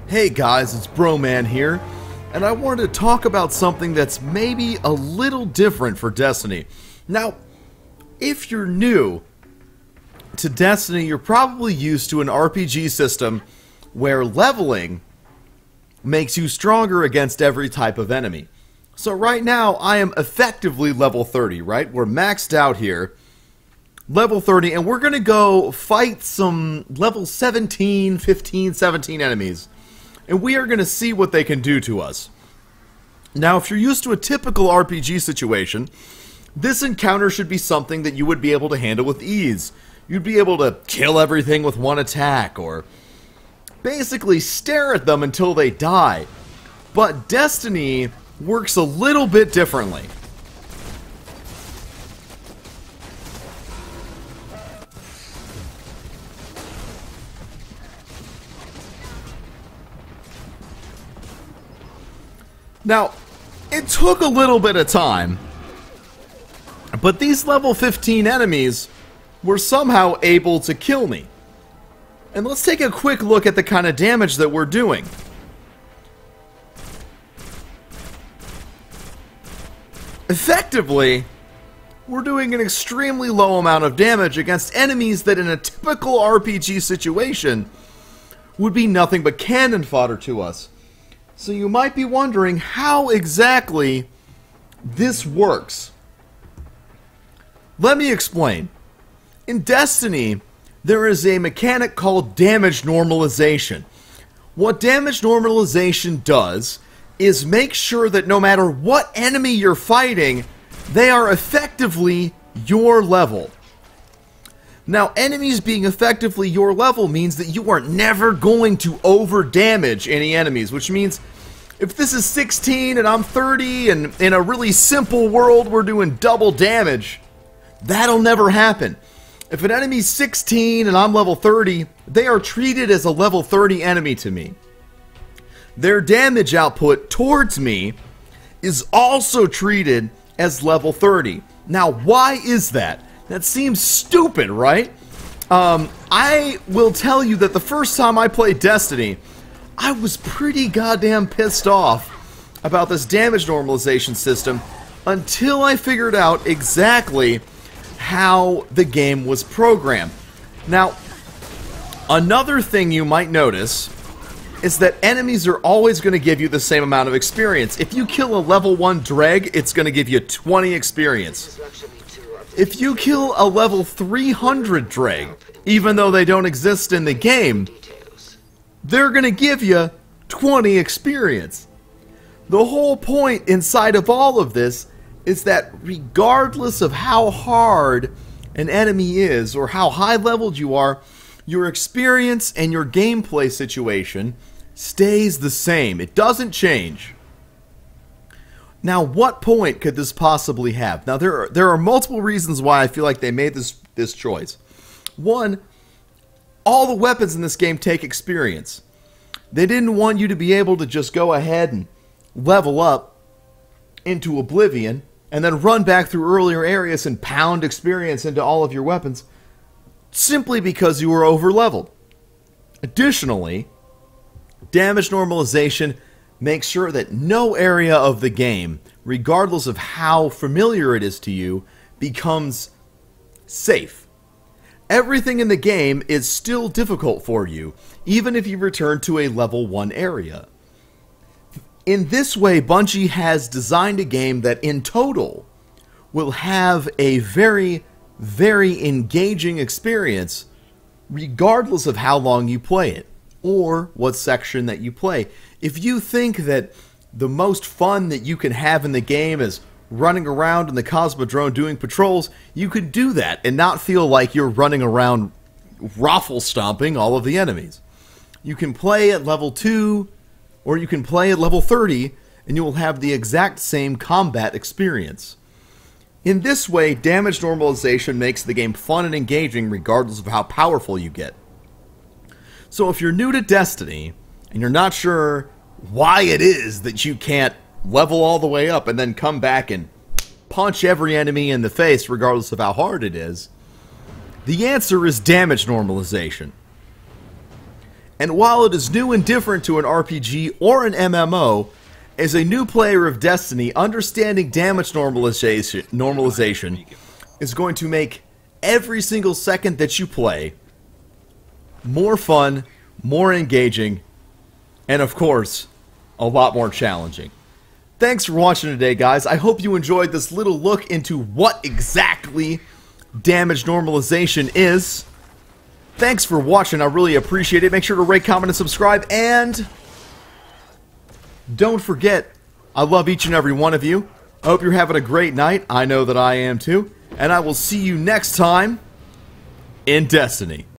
Hey guys, it's Broman here, and I wanted to talk about something that's maybe a little different for Destiny. Now, if you're new to Destiny, you're probably used to an RPG system where leveling makes you stronger against every type of enemy. So right now, I am effectively level 30, right? We're maxed out here. Level 30, and we're going to go fight some level 17, 15, 17 enemies. And we are going to see what they can do to us. Now, if you're used to a typical RPG situation, this encounter should be something that you would be able to handle with ease. You'd be able to kill everything with one attack, or basically stare at them until they die. But Destiny works a little bit differently. Now, it took a little bit of time, but these level 15 enemies were somehow able to kill me. And let's take a quick look at the kind of damage that we're doing. Effectively, we're doing an extremely low amount of damage against enemies that in a typical RPG situation would be nothing but cannon fodder to us. So you might be wondering how exactly this works. Let me explain. In Destiny, there is a mechanic called damage normalization. What damage normalization does is make sure that no matter what enemy you're fighting, they are effectively your level. Now, enemies being effectively your level means that you are never going to over-damage any enemies, which means if this is 16 and I'm 30 and in a really simple world we're doing double damage, that'll never happen. If an enemy's 16 and I'm level 30, they are treated as a level 30 enemy to me. Their damage output towards me is also treated as level 30. Now, why is that? That seems stupid, right? I will tell you that the first time I played Destiny, I was pretty goddamn pissed off about this damage normalization system until I figured out exactly how the game was programmed. Now, another thing you might notice is that enemies are always going to give you the same amount of experience. If you kill a level 1 Dreg, it's going to give you 20 experience. If you kill a level 300 Dreg, even though they don't exist in the game, they're going to give you 20 experience. The whole point inside of all of this is that regardless of how hard an enemy is or how high leveled you are, your experience and your gameplay situation stays the same. It doesn't change. Now, what point could this possibly have? Now, there are multiple reasons why I feel like they made this choice. One, all the weapons in this game take experience. They didn't want you to be able to just go ahead and level up into oblivion and then run back through earlier areas and pound experience into all of your weapons simply because you were over-leveled. Additionally, damage normalization makes sure that no area of the game, regardless of how familiar it is to you, becomes safe. Everything in the game is still difficult for you, even if you return to a level 1 area. In this way, Bungie has designed a game that in total will have a very, very engaging experience regardless of how long you play it or what section that you play. If you think that the most fun that you can have in the game is running around in the Cosmodrome doing patrols, you could do that and not feel like you're running around raffle stomping all of the enemies. You can play at level 2 or you can play at level 30 and you will have the exact same combat experience. In this way, damage normalization makes the game fun and engaging regardless of how powerful you get. So if you're new to Destiny and you're not sure why it is that you can't level all the way up and then come back and punch every enemy in the face regardless of how hard it is, the answer is damage normalization. And while it is new and different to an RPG or an MMO, as a new player of Destiny, understanding damage normalization is going to make every single second that you play more fun, more engaging, and of course, a lot more challenging. Thanks for watching today, guys. I hope you enjoyed this little look into what exactly damage normalization is. Thanks for watching. I really appreciate it. Make sure to rate, comment, and subscribe. And don't forget, I love each and every one of you. I hope you're having a great night. I know that I am too. And I will see you next time in Destiny.